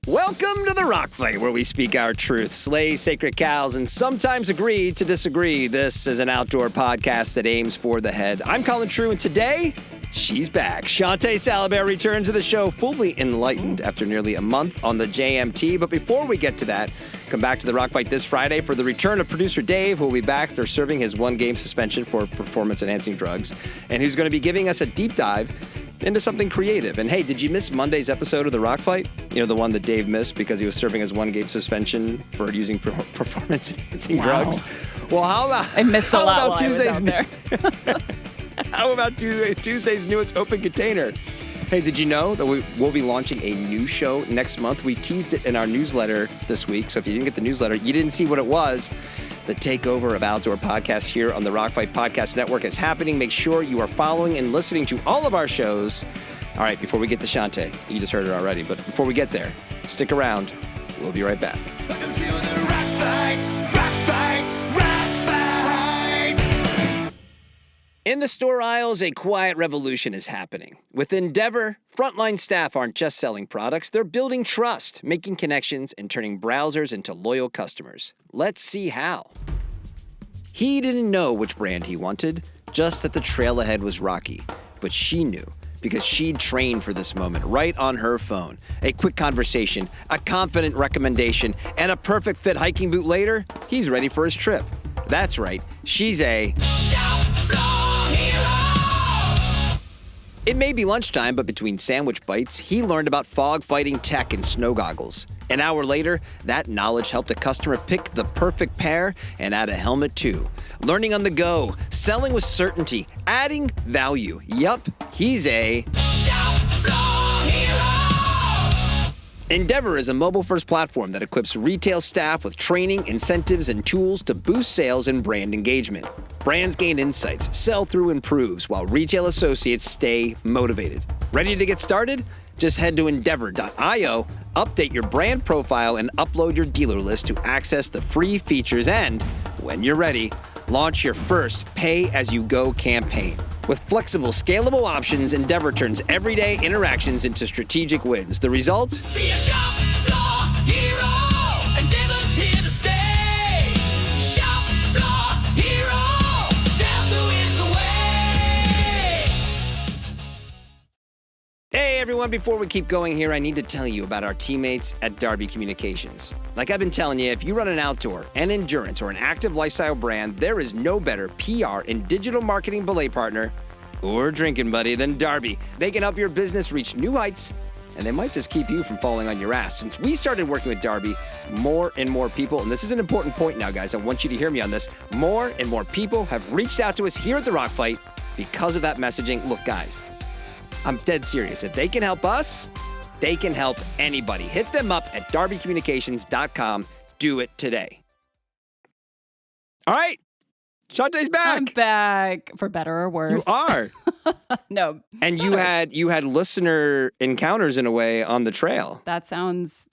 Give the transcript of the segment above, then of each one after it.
Welcome to the Rock Fight, where we speak our truth, slay sacred cows, and sometimes agree to disagree. This is an outdoor podcast that aims for the head. I'm Colin True, and today, she's back. Shawnté Salabert returns to the show fully enlightened after nearly a month on the JMT. But before we get to that, come back to the Rock Fight this Friday for the return of producer Dave, who will be back after serving his one-game suspension for performance-enhancing drugs, and who's going to be giving us a deep dive into something creative. And hey, did you miss Monday's episode of the Rock Fight? You know, the one that Dave missed because he was serving his one-game suspension for using performance-enhancing drugs? Well, how about I missed a lot while Tuesday's I was out there. How about Tuesday's newest open container? Hey, did you know that we'll be launching a new show next month? We teased it in our newsletter this week, so if you didn't get the newsletter, you didn't see what it was. The takeover of outdoor podcasts here on the Rock Fight Podcast Network is happening. Make sure you are following and listening to all of our shows. All right, before we get to Shawnté, you just heard it already, but before we get there, stick around. We'll be right back. Welcome to the Rock Fight, Rock Fight, Rock Fight. In the store aisles, a quiet revolution is happening. With Endeavor, frontline staff aren't just selling products, they're building trust, making connections, and turning browsers into loyal customers. Let's see how. He didn't know which brand he wanted, just that the trail ahead was rocky. But she knew, because she'd trained for this moment right on her phone. A quick conversation, a confident recommendation, and a perfect fit hiking boot later, he's ready for his trip. That's right, she's a Shop floor hero. It may be lunchtime, but between sandwich bites, he learned about fog fighting tech and snow goggles. An hour later, that knowledge helped a customer pick the perfect pair and add a helmet too. Learning on the go, selling with certainty, adding value. Yup, he's a Shop floor hero. Endeavor is a mobile-first platform that equips retail staff with training, incentives, and tools to boost sales and brand engagement. Brands gain insights, sell-through improves, while retail associates stay motivated. Ready to get started? Just head to endeavor.io, update your brand profile, and upload your dealer list to access the free features and, when you're ready, launch your first pay-as-you-go campaign. With flexible, scalable options, Endeavor turns everyday interactions into strategic wins. The result? Be a shop floor hero. Endeavor's here to stay. Shop floor hero. Sell-through is the way. Hey everyone, before we keep going here, I need to tell you about our teammates at Darby Communications. Like I've been telling you, if you run an outdoor, an endurance, or an active lifestyle brand, there is no better PR and digital marketing belay partner or drinking buddy than Darby. They can help your business reach new heights, and they might just keep you from falling on your ass. Since we started working with Darby, more and more people, and this is an important point now, guys, I want you to hear me on this, more and more people have reached out to us here at the Rock Fight because of that messaging. Look, guys, I'm dead serious. If they can help us, they can help anybody. Hit them up at darbycommunications.com. Do it today. All right. Shawnté's back. I'm back, for better or worse. You are. No. And you had listener encounters in a way on the trail. That sounds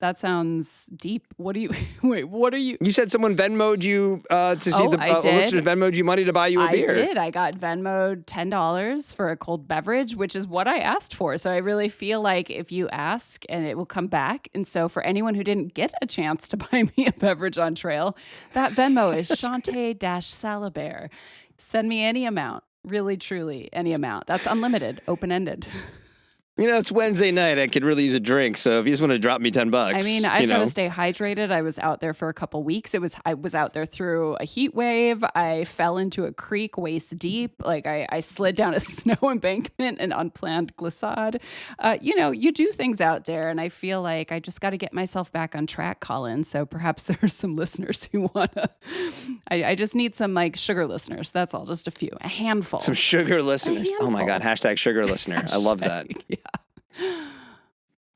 deep. What do you wait, what are you You said someone Venmo'd you to see I did. listeners Venmo'd you money to buy you a beer. I did. I got Venmo'd $10 for a cold beverage, which is what I asked for. So I really feel like if you ask and it will come back. And so for anyone who didn't get a chance to buy me a beverage on trail, that Venmo is Shawnté-Salabert. Send me any amount. Really, truly, any amount. That's unlimited, open-ended. You know, it's Wednesday night. I could really use a drink. So if you just want to drop me $10, I mean, I've got to stay hydrated. I was out there for a couple weeks. I was out there through a heat wave. I fell into a creek waist deep. Like I slid down a snow embankment and unplanned glissade. You do things out there, and I feel like I just got to get myself back on track, Colin. So perhaps there are some listeners who want to. I just need some like sugar listeners. That's all, just a few, a handful. Some sugar listeners. Oh my God, hashtag sugar listener. I love that. Yeah.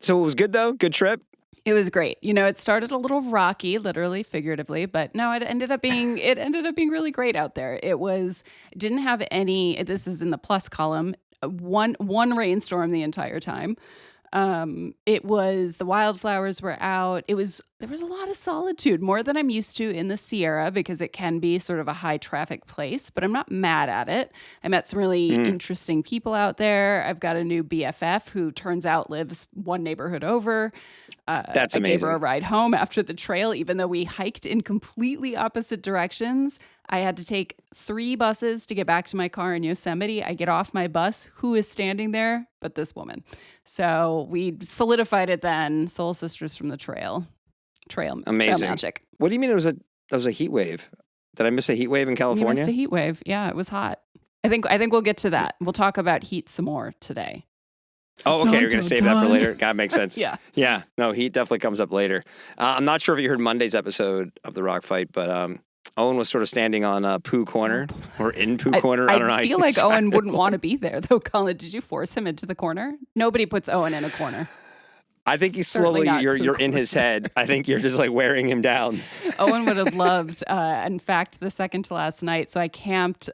So it was good though? Good trip? It was great. You know, it started a little rocky, literally, figuratively, but no, it ended up being really great out there. Didn't have any, this is in the plus column, one rainstorm the entire time. It was the wildflowers were out. There was a lot of solitude, more than I'm used to in the Sierra because it can be sort of a high traffic place, but I'm not mad at it. I met some really interesting people out there. I've got a new BFF who turns out lives one neighborhood over. That's amazing. I gave her a ride home after the trail, even though we hiked in completely opposite directions. I had to take 3 buses to get back to my car in Yosemite. I get off my bus. Who is standing there but this woman? So we solidified it then. Soul sisters from the trail. Trail magic. What do you mean that was a heat wave? Did I miss a heat wave in You California? missed a heat wave. Yeah, it was hot. I think we'll get to that. We'll talk about heat some more today. Oh, okay. You're going to save that for later. God, makes sense. Yeah. Yeah. No, heat definitely comes up later. I'm not sure if you heard Monday's episode of the Rock Fight, but Owen was sort of standing on Pooh Corner or in Pooh Corner. I don't know. I feel like Owen wouldn't want to be there, though. Colin, did you force him into the corner? Nobody puts Owen in a corner. I think he's slowly, you're in his head. I think you're just like wearing him down. Owen would have loved, in fact, the second to last night. So I camped,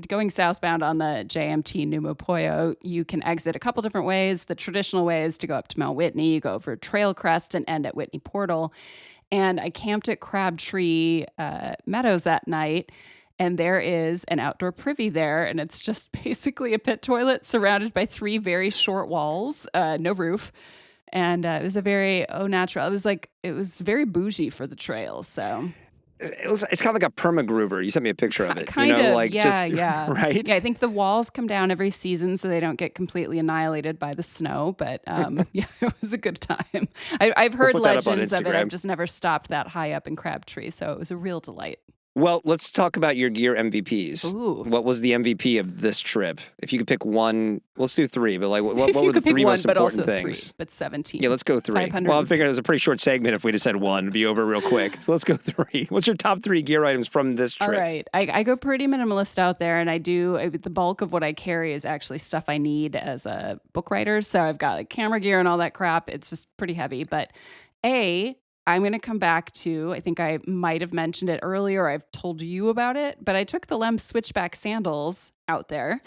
going southbound on the JMT Numapoyo, you can exit a couple different ways. The traditional way is to go up to Mount Whitney, you go over Trail Crest and end at Whitney Portal. And I camped at Crabtree Meadows that night. And there is an outdoor privy there. And it's just basically a pit toilet surrounded by 3 very short walls, no roof. And it was a very au natural. It was very bougie for the trails. So it's kind of like a perma-groover. You sent me a picture of it. Kind of, right? Yeah, I think the walls come down every season so they don't get completely annihilated by the snow. But yeah, it was a good time. I've heard legends of it. I've just never stopped that high up in Crabtree. So it was a real delight. Well, let's talk about your gear MVPs. Ooh. What was the MVP of this trip? If you could pick one, let's do 3. But like, what were the 3 most important things? 3, but 17. Yeah, let's go 3. Well, I'm figuring it was a pretty short segment. If we just said 1, it'd be over real quick. So let's go 3. What's your top 3 gear items from this trip? All right, I go pretty minimalist out there, and the bulk of what I carry is actually stuff I need as a book writer. So I've got like camera gear and all that crap. It's just pretty heavy, but I'm going to come back to, I think I might have mentioned it earlier, or I've told you about it, but I took the Lem Switchback sandals out there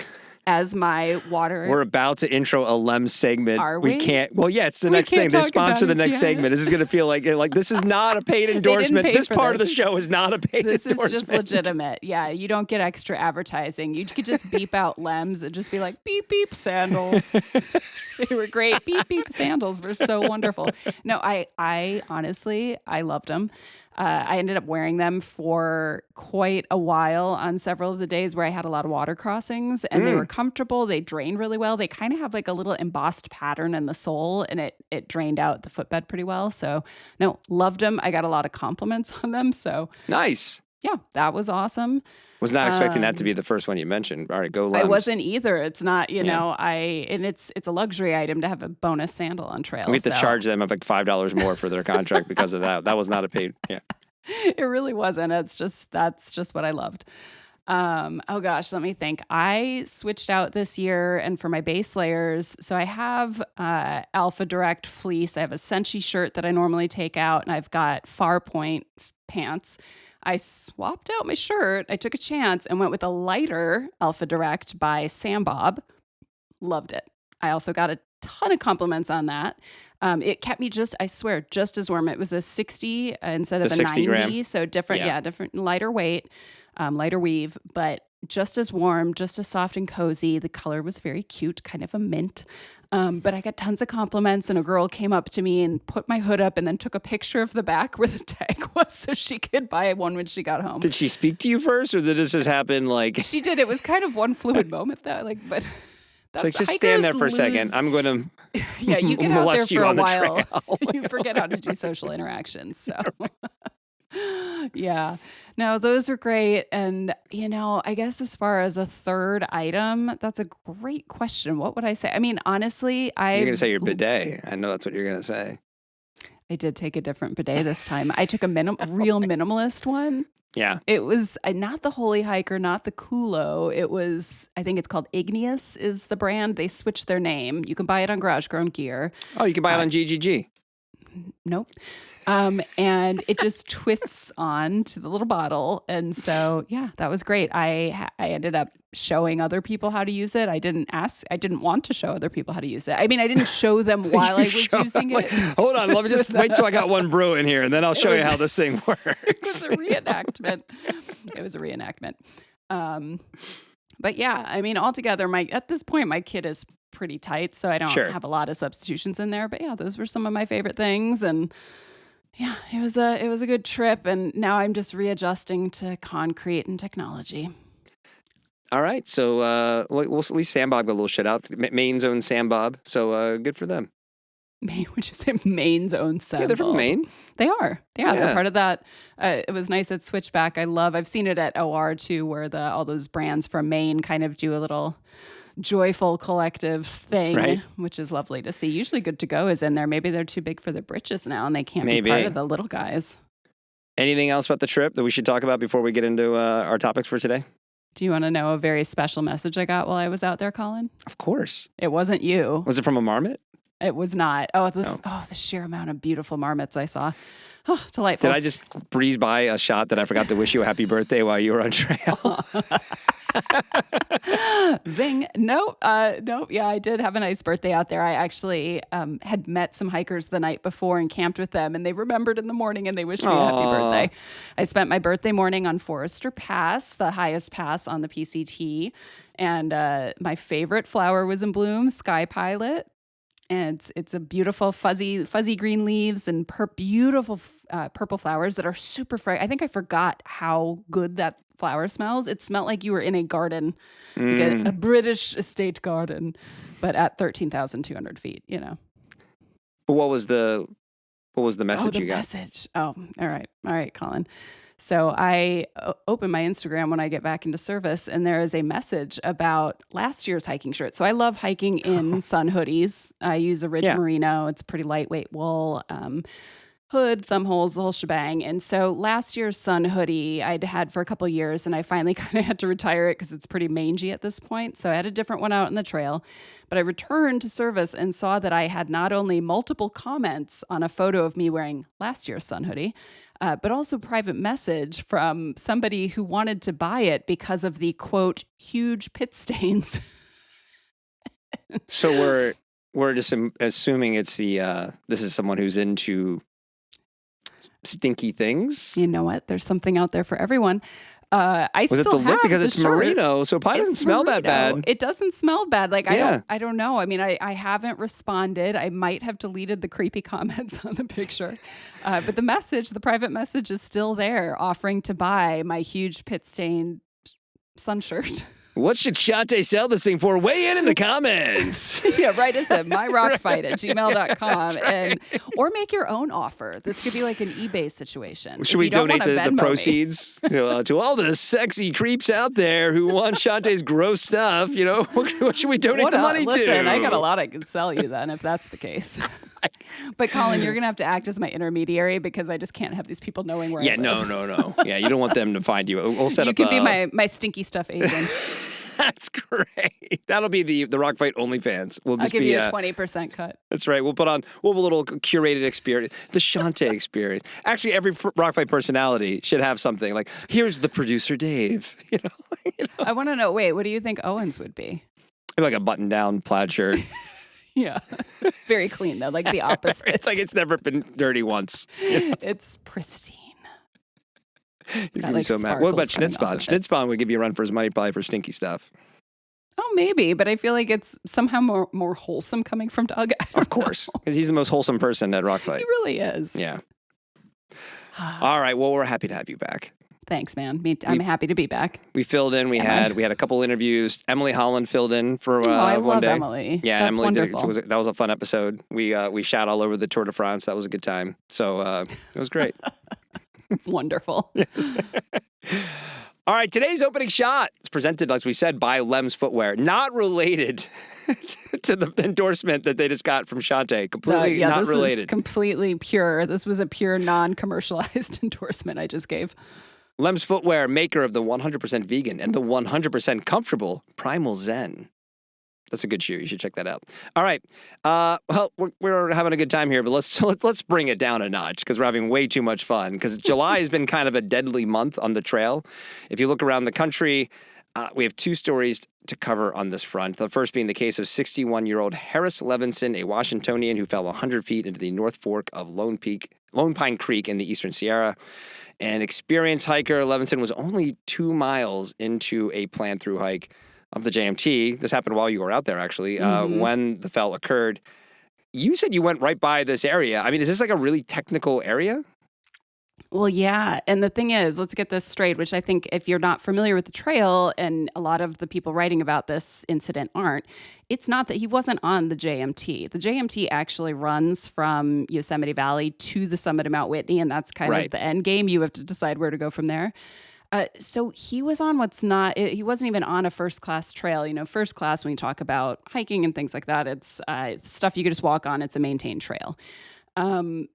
as my water. We're about to intro a Lem segment. Are we? We can't. Well, yeah, it's the next thing. They sponsor the next segment. This is going to feel like this is not a paid endorsement. This part of the show is not a paid endorsement. This is just legitimate. Yeah, you don't get extra advertising. You could just beep out Lems and just be like, beep, beep, sandals. They were great. Beep, beep, sandals were so wonderful. No, I honestly, I loved them. I ended up wearing them for quite a while on several of the days where I had a lot of water crossings, and they were comfortable. They drained really well. They kind of have like a little embossed pattern in the sole, and it drained out the footbed pretty well. So no, loved them. I got a lot of compliments on them. So nice. Yeah, that was awesome. Was not expecting that to be the first one you mentioned. All right, go Lems. I wasn't either. It's not, it's a luxury item to have a bonus sandal on trail. We have to charge them like $5 more for their contract because of that. That was not a paid. Yeah, it really wasn't. That's just what I loved. Oh gosh, let me think. I switched out this year, and for my base layers, so I have Alpha Direct fleece. I have a Senshi shirt that I normally take out, and I've got Farpoint pants. I swapped out my shirt. I took a chance and went with a lighter Alpha Direct by Sam Bob. Loved it. I also got a ton of compliments on that. It kept me just as warm. It was a 60 instead of a 90. Gram. So different, lighter weight, lighter weave, but just as warm, just as soft and cozy. The color was very cute, kind of a mint. But I got tons of compliments, and a girl came up to me and put my hood up and then took a picture of the back where the tag was so she could buy one when she got home. Did she speak to you first, or did this just happen like... She did. It was kind of one fluid moment though, but... That's like, just stand there for a second. I'm going to yeah, you get out there for a while. The you forget how to do social interactions. So, yeah. No, those are great. And, I guess as far as a third item, that's a great question. What would I say? I mean, honestly, You're going to say your bidet. I know that's what you're going to say. I did take a different bidet this time. I took a real minimalist one. Yeah. It was not the Holy Hiker, not the Kulo. It was, I think it's called Igneous is the brand. They switched their name. You can buy it on Garage Grown Gear. Oh, you can buy it on GGG. Nope. And it just twists on to the little bottle. And so, yeah, that was great. I ended up showing other people how to use it. I didn't want to show other people how to use it. I mean, I didn't show them while I was using it. Hold on, let me just wait till I got one brew in here, and then I'll show you how this thing works. It was a reenactment. But yeah, I mean, altogether, at this point, my kit is pretty tight, so I don't have a lot of substitutions in there. But yeah, those were some of my favorite things, and yeah, it was a good trip. And now I'm just readjusting to concrete and technology. All right, so we'll at least Sam Bob got a little shit out. Maine's own Sam Bob, so good for them. Maine, would you say Maine's own Sam? Yeah, they're from Maine. They are. Yeah, they're part of that. It was nice at Switchback. I've seen it at OR too, where all those brands from Maine kind of do a little joyful collective thing, which is lovely to see. Usually Good to Go is in there. Maybe they're too big for the britches now and they can't be part of the little guys. Anything else about the trip that we should talk about before we get into our topics for today? Do you want to know a very special message I got while I was out there, Colin? Of course. It wasn't you. Was it from a marmot? It was not. The sheer amount of beautiful marmots I saw. Oh, delightful. Did I just breeze by a shot that I forgot to wish you a happy birthday while you were on trail? Zing. Nope. Yeah, I did have a nice birthday out there. I actually had met some hikers the night before and camped with them, and they remembered in the morning and they wished me a happy birthday. I spent my birthday morning on Forester Pass, the highest pass on the PCT, and my favorite flower was in bloom, Sky Pilot. And it's a beautiful fuzzy green leaves and beautiful purple flowers that are super fragrant. I think I forgot how good that flower smells. It smelled like you were in a garden, like a British estate garden, but at 13,200 feet, you know. But what was the message you got? Message. Oh, all right, Colin. So I open my Instagram when I get back into service, and there is a message about last year's hiking shirt. So I love hiking in sun hoodies. I use a Ridge Merino. It's pretty lightweight wool, hood, thumb holes, the whole shebang. And so last year's sun hoodie I'd had for a couple of years, and I finally kind of had to retire it because it's pretty mangy at this point. So I had a different one out on the trail. But I returned to service and saw that I had not only multiple comments on a photo of me wearing last year's sun hoodie, but also private message from somebody who wanted to buy it because of the, quote, huge pit stains. So we're just assuming it's this is someone who's into stinky things. You know what? There's something out there for everyone. Was it the look? Because it's shirt. merino, so it probably doesn't smell that bad. It doesn't smell bad. Like, I don't know. I mean, I haven't responded. I might have deleted the creepy comments on the picture. But the private message is still there, offering to buy my huge pit-stained sun shirt. What should Shawnté sell this thing for? Weigh in the comments. Yeah, write us at myrockfight@gmail.com or make your own offer. This could be like an eeBay situation. Should we donate the proceeds to all the sexy creeps out there who want Shanté's gross stuff? You know, what should we donate the money to? Listen, I got a lot I can sell you then if that's the case. But Colin, you're going to have to act as my intermediary because I just can't have these people knowing where I live. No. Yeah, you don't want them to find you. We'll set up. You can be my stinky stuff agent. That's great. That'll be the Rock Fight OnlyFans. I'll give you a 20% cut. That's right. We'll have a little curated experience, the Shawnté experience. Actually, every Rock Fight personality should have something like, here's the producer Dave. You know? I want to know. Wait, what do you think Owen's would be? Like a button-down plaid shirt. Yeah. Very clean, though, like the opposite. It's like it's never been dirty once. You know? It's pristine. He's going to be so mad. What about Schnitzbahn? Schnitzbahn would give you a run for his money probably for stinky stuff. Oh, maybe, but I feel like it's somehow more wholesome coming from Doug. Of course, because he's the most wholesome person at Rock Fight. He really is. Yeah. All right. Well, we're happy to have you back. Thanks, man. I'm happy to be back. We filled in. We had a couple interviews. Emily Holland filled in for I one love day. Emily. Yeah, That's Emily wonderful. did. That was a fun episode. We shot all over the Tour de France. That was a good time. So it was great. Wonderful. Yes. All right, today's opening shot is presented, as we said, by Lem's Footwear. Not related to the endorsement that they just got from Shawnté. Completely not related. This is completely pure. This was a pure non-commercialized endorsement I just gave. Lem's Footwear, maker of the 100% vegan and the 100% comfortable Primal Zen. That's a good shoe. You should check that out. All right. Well, we're having a good time here, but let's bring it down a notch because we're having way too much fun. Because July has been kind of a deadly month on the trail. If you look around the country, we have two stories to cover on this front. The first being the case of 61-year-old Harris Levinson, a Washingtonian who fell 100 feet into the North Fork of Lone Pine Creek in the Eastern Sierra. An experienced hiker, Levinson was only 2 miles into a planned through hike of the JMT. This happened while you were out there, actually, when the fell occurred. You said you went right by this area. I mean, is this like a really technical area? Well, yeah. And the thing is, let's get this straight, which I think if you're not familiar with the trail, and a lot of the people writing about this incident aren't, it's not that he wasn't on the JMT. The JMT actually runs from Yosemite Valley to the summit of Mount Whitney, and that's kind of the end game. You have to decide where to go from there. So he was on he wasn't even on a first class trail. You know, first class, when you talk about hiking and things like that, it's stuff you could just walk on. It's a maintained trail.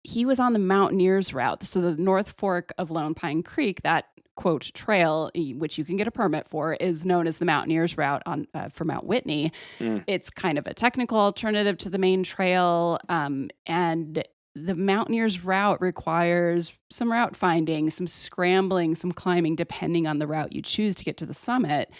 He was on the Mountaineers route. So the North Fork of Lone Pine Creek, that quote trail, which you can get a permit for, is known as the Mountaineers route for Mount Whitney. It's kind of a technical alternative to the main trail. And the Mountaineers route requires some route finding, some scrambling, some climbing, depending on the route you choose to get to the summit.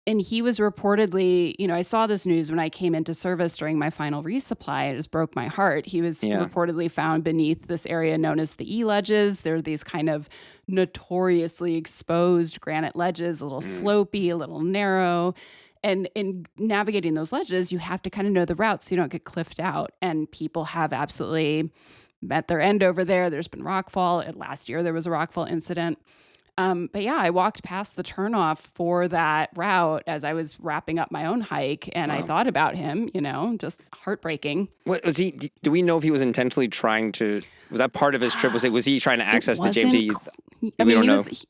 And he was reportedly, I saw this news when I came into service during my final resupply. It just broke my heart. He was reportedly found beneath this area known as the E-ledges. They're these kind of notoriously exposed granite ledges, a little slopey, a little narrow. And in navigating those ledges, you have to kind of know the route so you don't get cliffed out. And people have absolutely met their end over there. There's been rockfall. Last year, there was a rockfall incident. But yeah, I walked past the turnoff for that route as I was wrapping up my own hike, and I thought about him, just heartbreaking. What was he? Do we know if he was intentionally trying to? Was that part of his trip? Was he trying to access the JMT?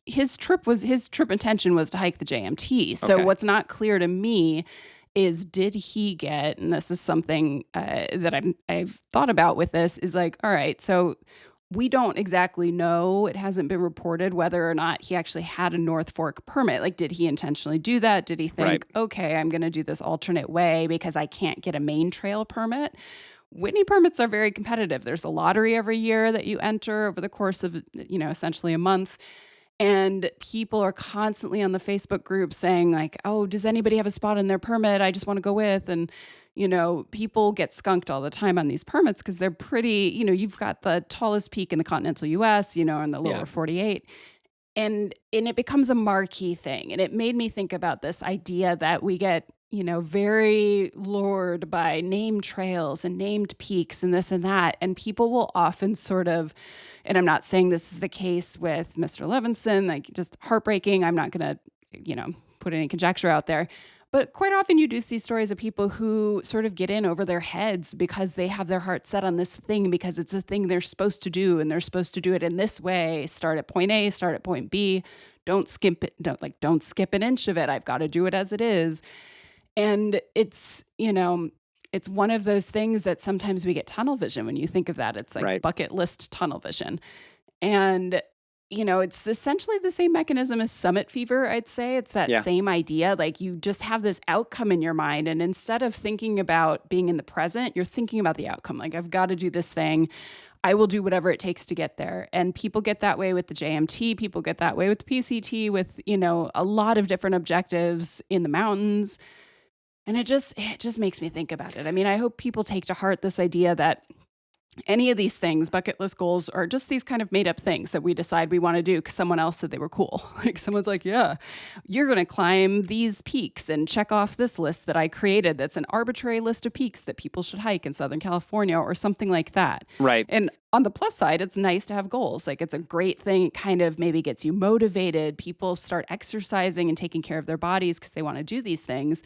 His trip intention was to hike the JMT. So what's not clear to me is, did he get? And this is something that I've thought about with this. Is like, all right, so we don't exactly know. It hasn't been reported whether or not he actually had a North Fork permit. Like, did he intentionally do that? Did he think, okay, I'm going to do this alternate way because I can't get a main trail permit? Whitney permits are very competitive. There's a lottery every year that you enter over the course of, essentially a month. And people are constantly on the Facebook group saying like, oh, does anybody have a spot in their permit I just want to go with? And people get skunked all the time on these permits because they're pretty, you've got the tallest peak in the continental US, in the lower 48. And it becomes a marquee thing. And it made me think about this idea that we get, very lured by named trails and named peaks and this and that. And people will often sort of, and I'm not saying this is the case with Mr. Levinson, like just heartbreaking. I'm not going to, put any conjecture out there. But quite often you do see stories of people who sort of get in over their heads because they have their heart set on this thing because it's a thing they're supposed to do and they're supposed to do it in this way. Start at point A, start at point B. Don't skip it. Don't skip an inch of it. I've got to do it as it is. And it's, it's one of those things that sometimes we get tunnel vision when you think of that. It's like bucket list tunnel vision. And it's essentially the same mechanism as summit fever, I'd say. It's that same idea. Like, you just have this outcome in your mind. And instead of thinking about being in the present, you're thinking about the outcome. Like, I've got to do this thing. I will do whatever it takes to get there. And people get that way with the JMT. People get that way with the PCT, with, a lot of different objectives in the mountains. And it just makes me think about it. I mean, I hope people take to heart this idea that any of these things, bucket list goals, are just these kind of made up things that we decide we want to do because someone else said they were cool. Like, someone's like, yeah, you're going to climb these peaks and check off this list that I created. That's an arbitrary list of peaks that people should hike in Southern California or something like that. Right. And on the plus side, it's nice to have goals. Like, it's a great thing. It kind of maybe gets you motivated. People start exercising and taking care of their bodies because they want to do these things.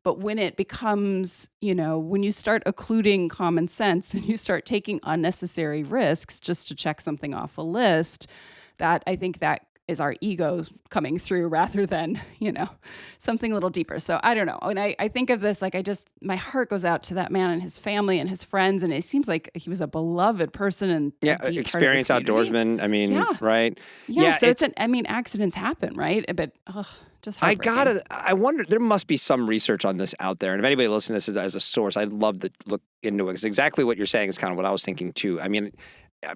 But when it becomes, when you start occluding common sense and you start taking unnecessary risks just to check something off a list, that I think that is our ego coming through rather than, something a little deeper. So I don't know. When I think of this, like my heart goes out to that man and his family and his friends. And it seems like he was a beloved person and a deep part of his experienced community. outdoorsman. I mean, right? Yeah. So accidents happen, right? But just heartbreaking. I wonder, there must be some research on this out there. And if anybody listening to this as a source, I'd love to look into it. Because exactly what you're saying is kind of what I was thinking too. I mean,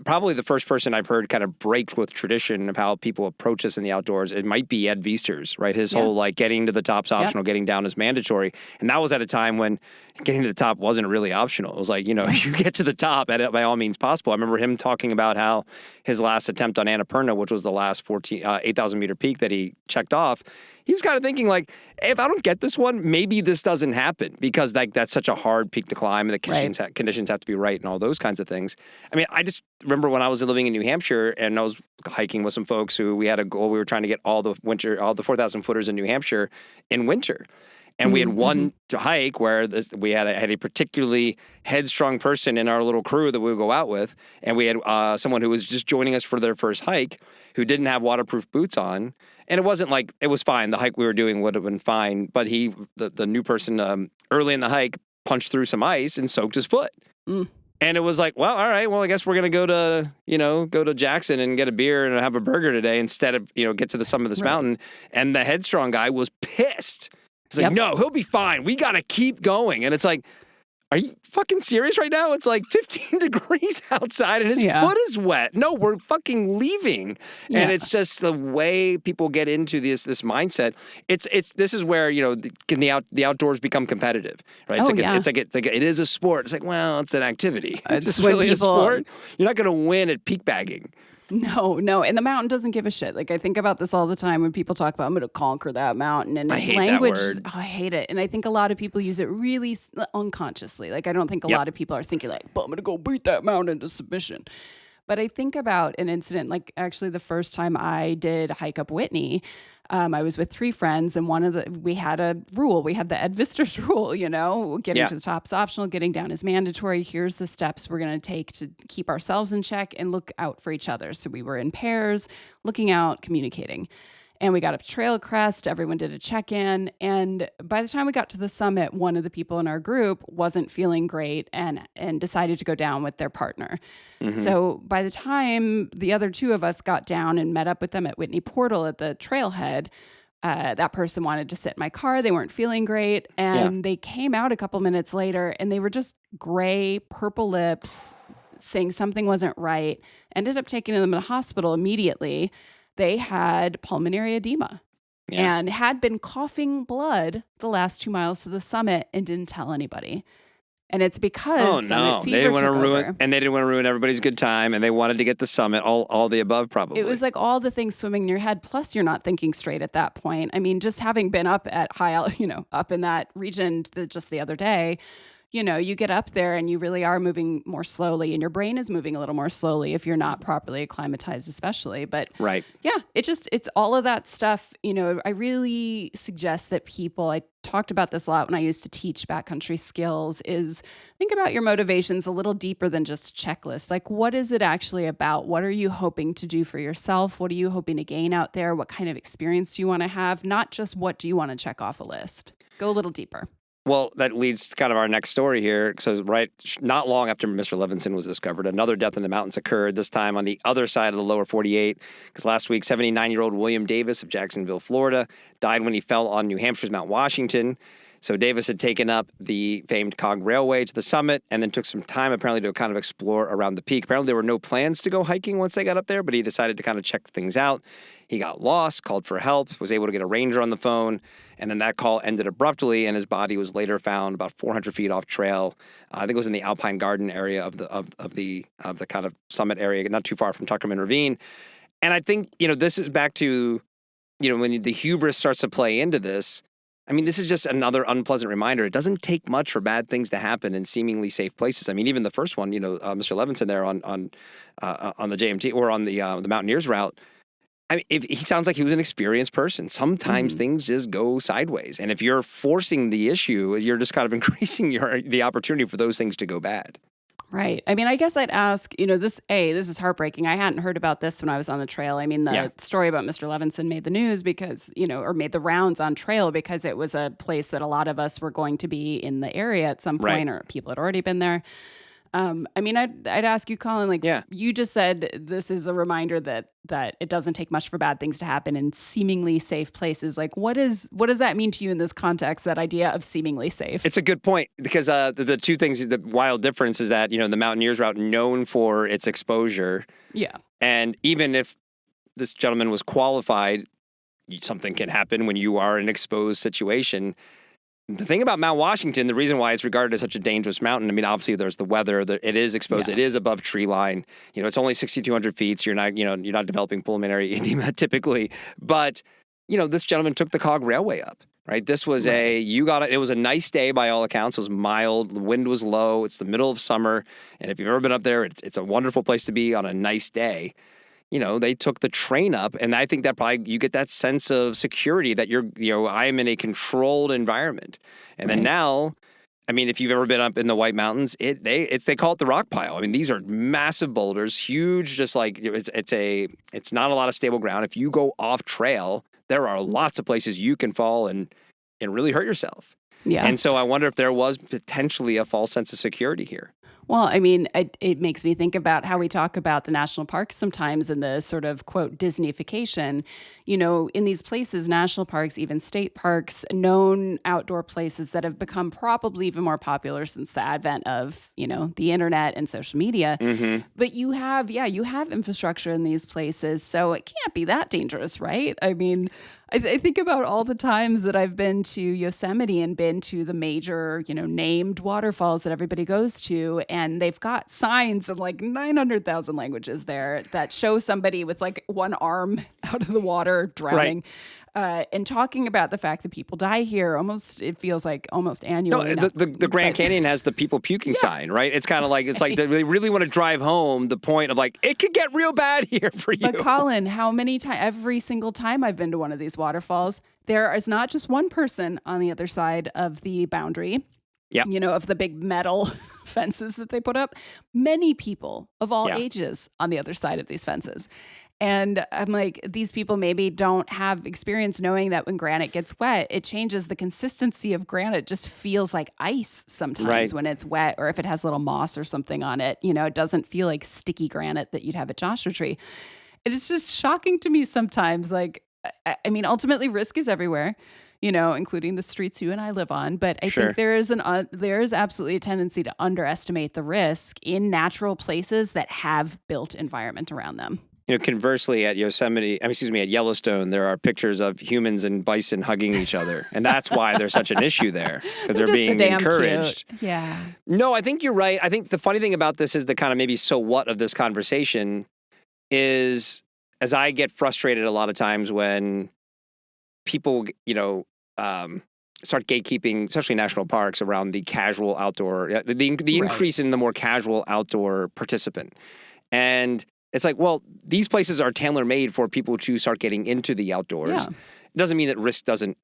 probably the first person I've heard kind of break with tradition of how people approach this in the outdoors, it might be Ed Viesters, right? His whole like getting to the top's optional, getting down is mandatory. And that was at a time when getting to the top wasn't really optional. It was like, you get to the top by all means possible. I remember him talking about how his last attempt on Annapurna, which was the last 8,000 meter peak that he checked off, he was kind of thinking like, if I don't get this one, maybe this doesn't happen because that's such a hard peak to climb and the conditions have to be right and all those kinds of things. I mean, I just remember when I was living in New Hampshire and I was hiking with some folks who we had a goal. We were trying to get all the 4,000 footers in New Hampshire in winter. And we had one hike where we had a particularly headstrong person in our little crew that we would go out with. And we had someone who was just joining us for their first hike who didn't have waterproof boots on. And it wasn't like, it was fine. The hike we were doing would have been fine. But the new person early in the hike punched through some ice and soaked his foot. And it was like, well, all right, well, I guess we're going to go to Jackson and get a beer and have a burger today instead of, get to the summit of this mountain. And the headstrong guy was pissed. He's like, no, he'll be fine. We got to keep going. And it's like, are you fucking serious right now? It's like 15 degrees outside and his foot is wet. No, we're fucking leaving. Yeah. And it's just the way people get into this mindset. This is where, the outdoors become competitive, right? It is a sport. It's like, well, it's an activity. It's just really a sport. You're not going to win at peak bagging. No. And the mountain doesn't give a shit. Like, I think about this all the time when people talk about, I'm going to conquer that mountain. And it's language. That word. Oh, I hate it. And I think a lot of people use it really unconsciously. Like, I don't think a lot of people are thinking like, I'm going to go beat that mountain into submission. But I think about an incident, like actually the first time I did hike up Whitney, I was with 3 friends, and we had a rule. We had the Ed Viesters rule, getting to the top's optional, getting down is mandatory. Here's the steps we're going to take to keep ourselves in check and look out for each other. So we were in pairs, looking out, communicating. And we got up trail crest. Everyone did a check-in. And by the time we got to the summit, one of the people in our group wasn't feeling great and decided to go down with their partner. So by the time the other 2 of us got down and met up with them at Whitney Portal at the trailhead, that person wanted to sit in my car. They weren't feeling great. And they came out a couple minutes later and they were just gray, purple lips, saying something wasn't right. Ended up taking them to the hospital immediately. They had pulmonary edema and had been coughing blood the last 2 miles to the summit and didn't tell anybody. And it's because summit fever they didn't want to ruin over. And they didn't want to ruin everybody's good time, and they wanted to get the summit, all the above probably. It was like all the things swimming in your head, plus you're not thinking straight at that point. I mean, just having been up at up in that region just the other day, you get up there and you really are moving more slowly, and your brain is moving a little more slowly if you're not properly acclimatized, especially. But it's all of that stuff. I really suggest that I talked about this a lot when I used to teach backcountry skills, is think about your motivations a little deeper than just a checklist. Like, what is it actually about? What are you hoping to do for yourself? What are you hoping to gain out there? What kind of experience do you want to have? Not just what do you want to check off a list. Go a little deeper. Well, that leads to kind of our next story here. So not long after Mr. Levinson was discovered, another death in the mountains occurred, this time on the other side of the lower 48. Because last week, 79-year-old William Davis of Jacksonville, Florida, died when he fell on New Hampshire's Mount Washington. So Davis had taken up the famed Cog Railway to the summit and then took some time apparently to kind of explore around the peak. Apparently there were no plans to go hiking once they got up there, but he decided to kind of check things out. He got lost, called for help, was able to get a ranger on the phone, and then that call ended abruptly, and his body was later found about 400 feet off trail. I think it was in the Alpine Garden area of the kind of summit area, not too far from Tuckerman Ravine. And I think, this is back to, when the hubris starts to play into this. I mean, this is just another unpleasant reminder. It doesn't take much for bad things to happen in seemingly safe places. I mean, even the first one, Mr. Levinson there on the JMT or on the Mountaineers route. I mean, he sounds like he was an experienced person. Sometimes things just go sideways, and if you're forcing the issue, you're just kind of increasing the opportunity for those things to go bad. Right. I mean, I guess I'd ask, this is heartbreaking. I hadn't heard about this when I was on the trail. I mean, the story about Mr. Levinson made the news because, or made the rounds on trail because it was a place that a lot of us were going to be in the area at some point, or people had already been there. I mean, I'd ask you, Colin, you just said this is a reminder that it doesn't take much for bad things to happen in seemingly safe places. Like, what does that mean to you in this context, that idea of seemingly safe? It's a good point because the two things, the wild difference is that, the Mountaineers route known for its exposure. Yeah. And even if this gentleman was qualified, something can happen when you are in an exposed situation. The thing about Mount Washington, the reason why it's regarded as such a dangerous mountain, I mean, obviously there's the weather, it is exposed, it is above tree line. It's only 6,200 feet, so you're not developing pulmonary edema typically. But, this gentleman took the Cog Railway up, right? This was it was a nice day by all accounts. It was mild, the wind was low, it's the middle of summer, and if you've ever been up there, it's a wonderful place to be on a nice day. They took the train up, and I think that probably you get that sense of security that I am in a controlled environment. And then now, I mean, if you've ever been up in the White Mountains, they call it the rock pile. I mean, these are massive boulders, huge, just like it's not a lot of stable ground. If you go off trail, there are lots of places you can fall and really hurt yourself. Yeah. And so I wonder if there was potentially a false sense of security here. Well, I mean, it makes me think about how we talk about the national parks sometimes in the sort of, quote, Disneyfication. In these places, national parks, even state parks, known outdoor places that have become probably even more popular since the advent of, the internet and social media. Mm-hmm. But you have infrastructure in these places, so it can't be that dangerous, right? I mean, I think about all the times that I've been to Yosemite and been to the major, named waterfalls that everybody goes to, and they've got signs in like 900,000 languages there that show somebody with like one arm out of the water drowning. And talking about the fact that people die here, it feels like almost annually. No, the Grand Canyon has the people puking sign, right? It's kind of like, they really want to drive home the point of like, it could get real bad here for you. But Colin, how many times, every single time I've been to one of these waterfalls, there is not just one person on the other side of the boundary. Yeah. Of the big metal fences that they put up. Many people of all ages on the other side of these fences. And I'm like, these people maybe don't have experience knowing that when granite gets wet, it changes. The consistency of granite just feels like ice sometimes when it's wet, or if it has little moss or something on it. It doesn't feel like sticky granite that you'd have at Joshua Tree. It is just shocking to me sometimes. Like, I mean, ultimately risk is everywhere, including the streets you and I live on. But I think there is absolutely a tendency to underestimate the risk in natural places that have built environment around them. Conversely, at Yellowstone, there are pictures of humans and bison hugging each other. And that's why there's such an issue there, because they're being encouraged. Cute. Yeah. No, I think you're right. I think the funny thing about this is the kind of maybe so what of this conversation is, as I get frustrated a lot of times when people, start gatekeeping, especially national parks, around the casual outdoor, the increase in the more casual outdoor participant. And it's like, well, these places are tailor-made for people to start getting into the outdoors. Yeah. It doesn't mean that risk doesn't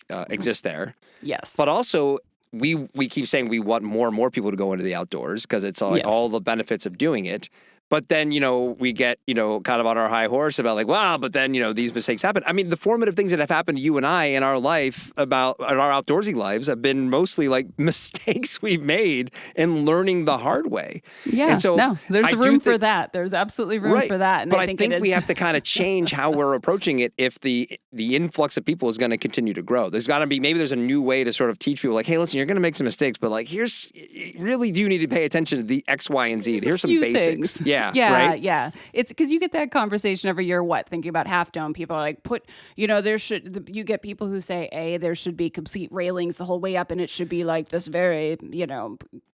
exist there. Yes. But also, we keep saying we want more and more people to go into the outdoors because it's all the benefits of doing it. But then, we get, kind of on our high horse about like, wow, but then, these mistakes happen. I mean, the formative things that have happened to you and I in our life in our outdoorsy lives have been mostly like mistakes we've made in learning the hard way. Yeah. And so there's room for that. There's absolutely room for that. And but I think we have to kind of change how we're approaching it if the influx of people is going to continue to grow. There's got to be, maybe there's a new way to sort of teach people like, hey, listen, you're going to make some mistakes, but like, you really do need to pay attention to the X, Y, and Z. Here's some basics. Things. Yeah. Yeah. It's because you get that conversation every year, thinking about Half Dome. People are like, you get people who say, there should be complete railings the whole way up and it should be like this very,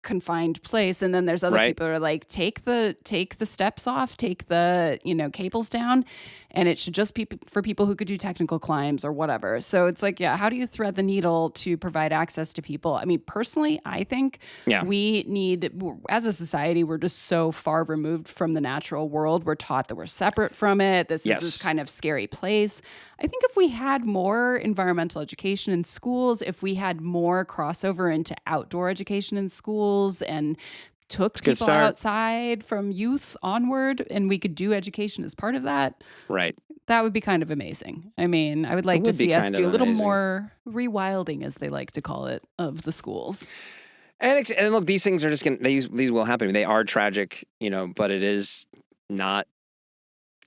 confined place. And then there's other people who are like, take the steps off, take the, cables down, and it should just be for people who could do technical climbs or whatever. So it's like, how do you thread the needle to provide access to people? I mean, personally, I think we need, as a society, we're just so far removed from the natural world. We're taught that we're separate from it. This is this kind of scary place. I think if we had more environmental education in schools, if we had more crossover into outdoor education in schools and took a good people start. outside from youth onward and we could do education as part of that, Right. that would be kind of amazing. I mean, I would like to would be see us kind do a of little amazing. more rewilding, as they like to call it, of the schools. And look, these things are just going to, these will happen. They are tragic, but it is not,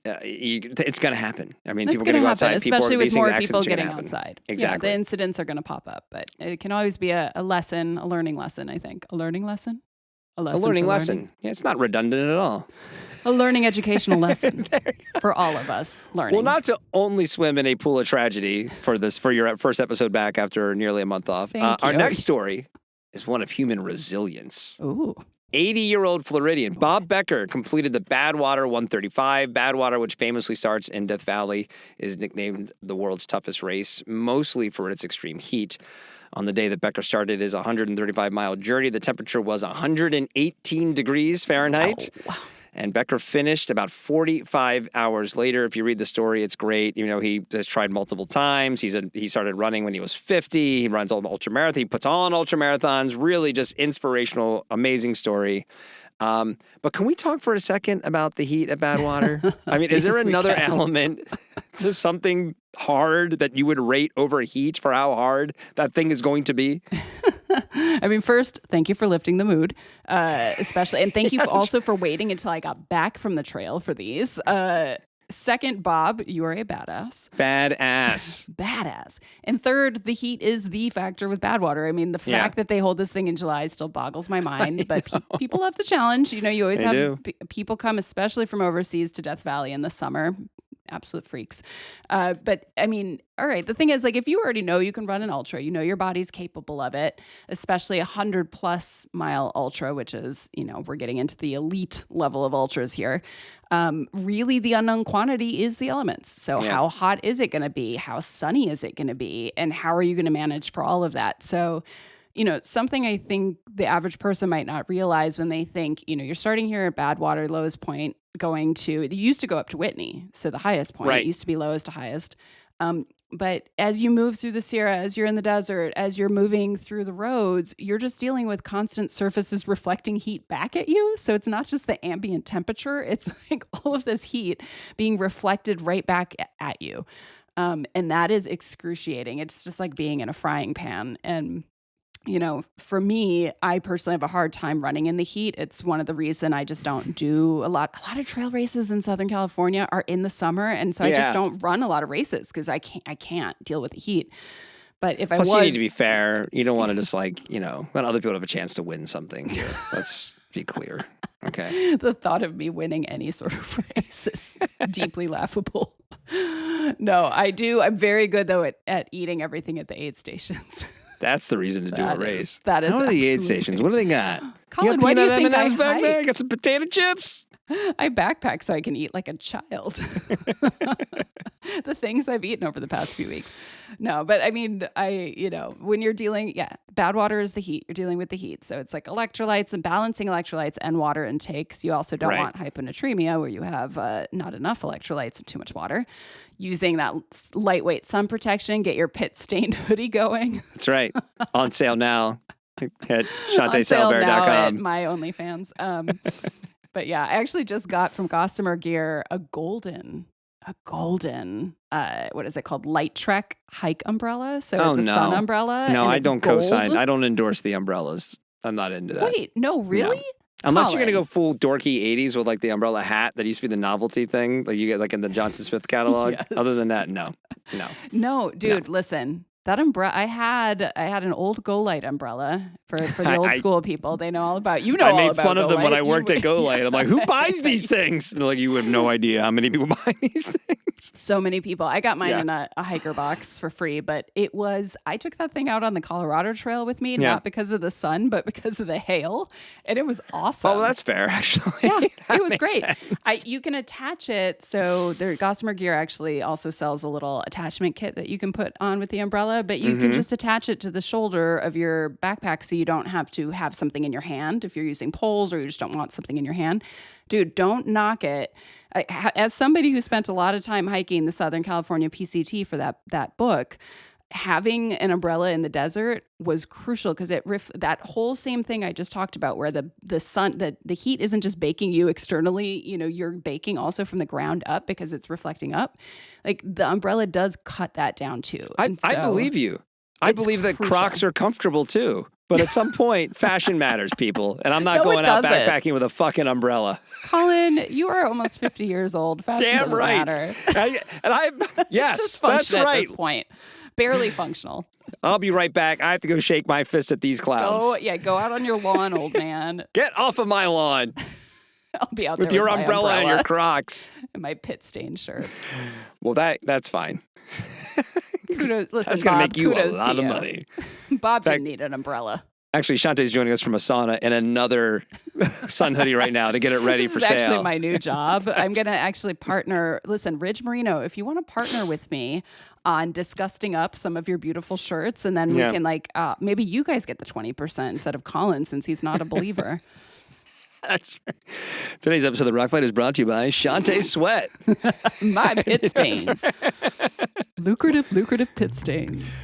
it's going to happen. I mean, It's people are going to go happen, outside. Especially with these more accidents people are gonna getting happen. outside. Exactly. Yeah, the incidents are going to pop up, but it can always be a lesson, a learning lesson, I think. A learning lesson? A lesson. A learning for lesson. learning. Yeah, it's not redundant at all. A learning educational lesson for all of us learning. Well, not to only swim in a pool of tragedy for your first episode back after nearly a month off. Thank Our you. next story is one of human resilience. Ooh. 80-year-old Floridian Bob Becker completed the Badwater 135. Badwater, which famously starts in Death Valley, is nicknamed the world's toughest race, mostly for its extreme heat. On the day that Becker started his 135-mile journey, the temperature was 118 degrees Fahrenheit. Oh, wow. And Becker finished about 45 hours later. If you read the story, it's great. He has tried multiple times. He started running when he was 50. He runs all ultramarathons. He puts on ultramarathons. Really just inspirational, amazing story. But can we talk for a second about the heat at Badwater? I mean, is there Yes, we another can. element to something hard that you would rate over heat for how hard that thing is going to be? I mean, first, thank you for lifting the mood, especially. And thank you also for waiting until I got back from the trail for these. Second, Bob, you are a badass. Badass. Badass. And third, the heat is the factor with Badwater. I mean, the fact that they hold this thing in July still boggles my mind, but people love the challenge. You always They have do. People come, especially from overseas, to Death Valley in the summer. Absolute freaks. But I mean, all right, the thing is, like, if you already know you can run an ultra, your body's capable of it, especially 100+ mile ultra, which is, we're getting into the elite level of ultras here. Really, the unknown quantity is the elements. So how hot is it going to be? How sunny is it going to be? And how are you going to manage for all of that? So, something I think the average person might not realize when they think, you're starting here at Badwater, lowest point, they used to go up to Whitney. So the highest point, Right. It used to be lowest to highest. But as you move through the Sierra, as you're in the desert, as you're moving through the roads, you're just dealing with constant surfaces reflecting heat back at you. So it's not just the ambient temperature. It's like all of this heat being reflected right back at you. And that is excruciating. It's just like being in a frying pan. And for me, I personally have a hard time running in the heat. It's one of the reasons I just don't do a lot of trail races in Southern California are in the summer. And so I just don't run a lot of races because I can't deal with the heat. But if Plus, I was, you need to be fair. You don't want to just let other people have a chance to win something here. Let's be clear. Okay. the thought of me winning any sort of race is deeply laughable. No, I do. I'm very good though at eating everything at the aid stations. That's the reason to do a race. That is How are the aid absolutely- stations? What do they got? Colin, you got why do you peanut think I M&Ms back there? hike? You got some potato chips? I backpack so I can eat like a child. The things I've eaten over the past few weeks. No, but I mean, when you're dealing, Badwater is the heat. You're dealing with the heat. So it's like electrolytes and balancing electrolytes and water intakes. You also don't Right. want hyponatremia where you have not enough electrolytes and too much water. Using that lightweight sun protection, get your pit-stained hoodie going. That's right. On sale now at On sale now at ShawntéSalabert.com. my OnlyFans. But yeah, I actually just got from Gossamer Gear a golden, what is it called? Light Trek hike umbrella. So it's a sun umbrella. No, and I it's don't gold. co-sign. I don't endorse the umbrellas. I'm not into that. Wait, no, really? Unless you're going to Colin. go full dorky 80s with like the umbrella hat that used to be the novelty thing like you get like in the Johnson Smith catalog. Yes. Other than that, no. No, dude, listen. That umbrella, I had an old Go Light umbrella for the old school people. They know all about. I all made about fun of them when Go-Lite. I worked at Go Light. I'm like, who buys these things? And they're like, you have no idea how many people buy these things. So many people. I got mine Yeah. in a hiker box for free, but I took that thing out on the Colorado Trail with me, Yeah. not because of the sun, but because of the hail. And it was awesome. Oh, well, that's fair, actually. Yeah, That it was makes great. sense. You can attach it. So Gossamer Gear actually also sells a little attachment kit that you can put on with the umbrella, but you can just attach it to the shoulder of your backpack so you don't have to have something in your hand if you're using poles or you just don't want something in your hand. Dude, don't knock it. As somebody who spent a lot of time hiking the Southern California PCT for that book, having an umbrella in the desert was crucial because that whole same thing I just talked about, where the sun, the heat isn't just baking you externally, you're baking also from the ground up because it's reflecting up. Like the umbrella does cut that down too. I believe you. I believe that Crocs are comfortable too. But at some point, fashion matters, people. And I'm not going out backpacking with a fucking umbrella. Colin, you are almost 50 years old. Fashion Damn doesn't right. matter. Yes, that's right. At this point. Barely functional. I'll be right back. I have to go shake my fist at these clouds. Go out on your lawn, old man. Get off of my lawn. I'll be out with there your umbrella and your Crocs. And my pit-stained shirt. Well, that's fine. Kudos. Listen, that's going to make you a kudos lot to of you. money. Bob didn't need an umbrella. Actually, Shawné's joining us from a sauna in another sun hoodie right now to get it ready for sale. This is actually my new job. I'm going to actually partner. Listen, Ridge Merino, if you want to partner with me on disgusting up some of your beautiful shirts, and then we can maybe you guys get the 20% instead of Colin since he's not a believer. That's right. Today's episode of The Rock Fight is brought to you by Shawnté Sweat. My pit stains. Lucrative pit stains.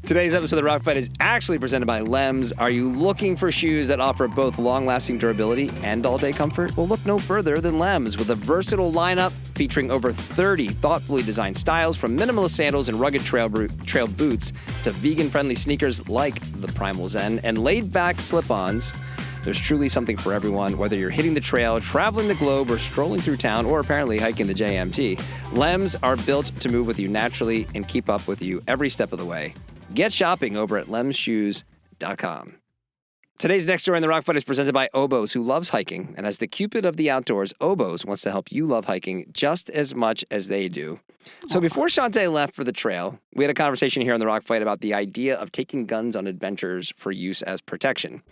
Today's episode of The Rock Fight is actually presented by Lems. Are you looking for shoes that offer both long-lasting durability and all-day comfort? Well, look no further than Lems, with a versatile lineup featuring over 30 thoughtfully designed styles, from minimalist sandals and rugged trail boots to vegan-friendly sneakers like the Primal Zen and laid-back slip-ons. There's truly something for everyone, whether you're hitting the trail, traveling the globe, or strolling through town, or apparently hiking the JMT. Lems are built to move with you naturally and keep up with you every step of the way. Get shopping over at lemsshoes.com. Today's next story in The Rock Fight is presented by Oboz, who loves hiking. And as the Cupid of the outdoors, Oboz wants to help you love hiking just as much as they do. So before Shawnté left for the trail, we had a conversation here on The Rock Fight about the idea of taking guns on adventures for use as protection.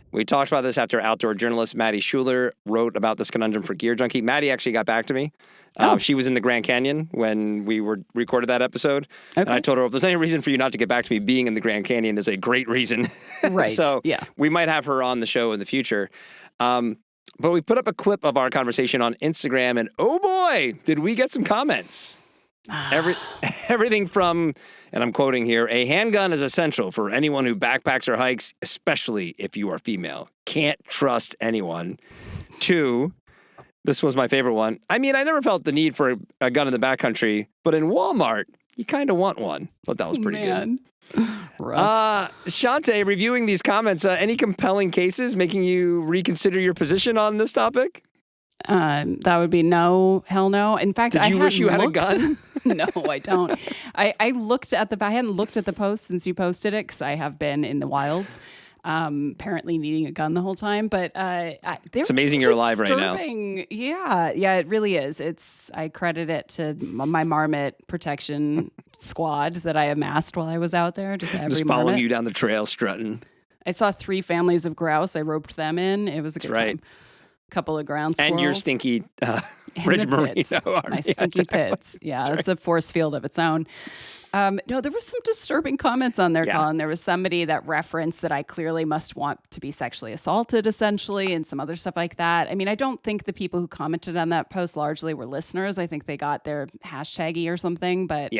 We talked about this after outdoor journalist Maddie Schuler wrote about this conundrum for Gear Junkie. Maddie actually got back to me. She was in the Grand Canyon when we recorded that episode. Okay. And I told her, if there's any reason for you not to get back to me, being in the Grand Canyon is a great reason. Right. So we might have her on the show in the future. But we put up a clip of our conversation on Instagram, and oh boy, did we get some comments. Everything from, and I'm quoting here, a handgun is essential for anyone who backpacks or hikes, especially if you are female. Can't trust anyone. 2, this was my favorite one. I mean, I never felt the need for a gun in the backcountry, but in Walmart, you kind of want one. Thought that was pretty good. Rough. Shawnté, reviewing these comments, any compelling cases making you reconsider your position on this topic? That would be no, hell no. In fact, Did you wish you had a gun? No, I don't. I hadn't looked at the post since you posted it because I have been in the wilds, apparently needing a gun the whole time. But it's amazing you're alive right now. Yeah, it really is. I credit it to my marmot protection squad that I amassed while I was out there. Just following marmot. You down the trail, strutting. I saw 3 families of grouse. I roped them in. It was a good time. Couple of ground squirrels. And your stinky Ridge Merino. My stinky pits. Yeah, that's a force field of its own. No, there was some disturbing comments on there, Colin. There was somebody that referenced that I clearly must want to be sexually assaulted, essentially, and some other stuff like that. I mean, I don't think the people who commented on that post largely were listeners. I think they got their hashtaggy or something, but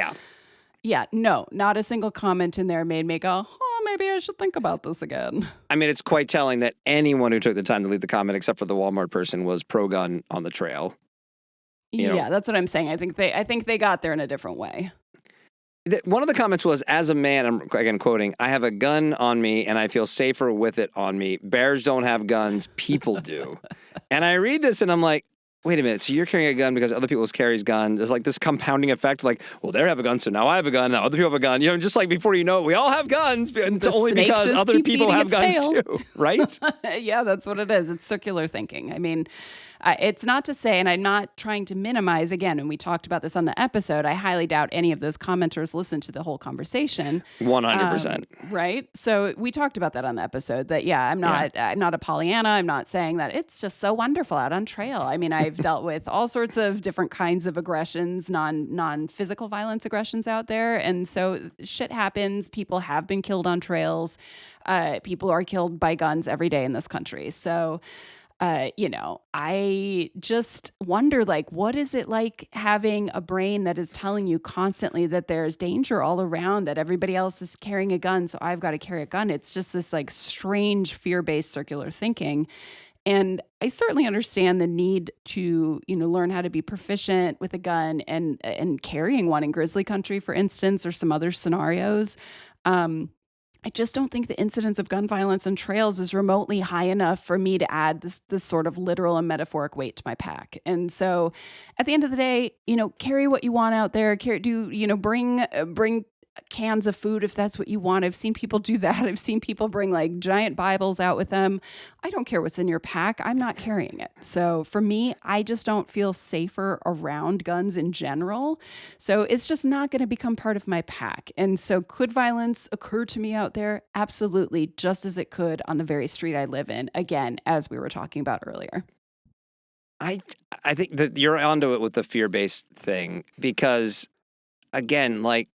no, not a single comment in there made me go, maybe I should think about this again. I mean, it's quite telling that anyone who took the time to leave the comment, except for the Walmart person, was pro-gun on the trail. Yeah, that's what I'm saying. I think they got there in a different way. One of the comments was, as a man, I'm again quoting, I have a gun on me and I feel safer with it on me. Bears don't have guns, people do. And I read this and I'm like, wait a minute, so you're carrying a gun because other people carries guns. There's like this compounding effect, like, well, they have a gun, so now I have a gun, now other people have a gun. Just like before you know it, we all have guns, and it's only because other people have guns too, right? Yeah, that's what it is. It's circular thinking. I mean, it's not to say, and I'm not trying to minimize, again, and we talked about this on the episode, I highly doubt any of those commenters listened to the whole conversation. 100%. Right? So we talked about that on the episode, that, I'm not a Pollyanna. I'm not saying that it's just so wonderful out on trail. I mean, I've dealt with all sorts of different kinds of aggressions, non-physical violence aggressions out there. And so shit happens. People have been killed on trails. People are killed by guns every day in this country. So I just wonder, like, what is it like having a brain that is telling you constantly that there's danger all around, that everybody else is carrying a gun, so I've got to carry a gun. It's just this like strange fear-based circular thinking. And I certainly understand the need to, learn how to be proficient with a gun and carrying one in grizzly country, for instance, or some other scenarios. I just don't think the incidence of gun violence on trails is remotely high enough for me to add this sort of literal and metaphoric weight to my pack. And so at the end of the day, carry what you want out there. Bring cans of food if that's what you want. I've seen people do that. I've seen people bring like giant Bibles out with them. I don't care what's in your pack. I'm not carrying it. So for me, I just don't feel safer around guns in general. So it's just not going to become part of my pack. And so could violence occur to me out there? Absolutely. Just as it could on the very street I live in. Again, as we were talking about earlier. I think that you're onto it with the fear-based thing because, again, like,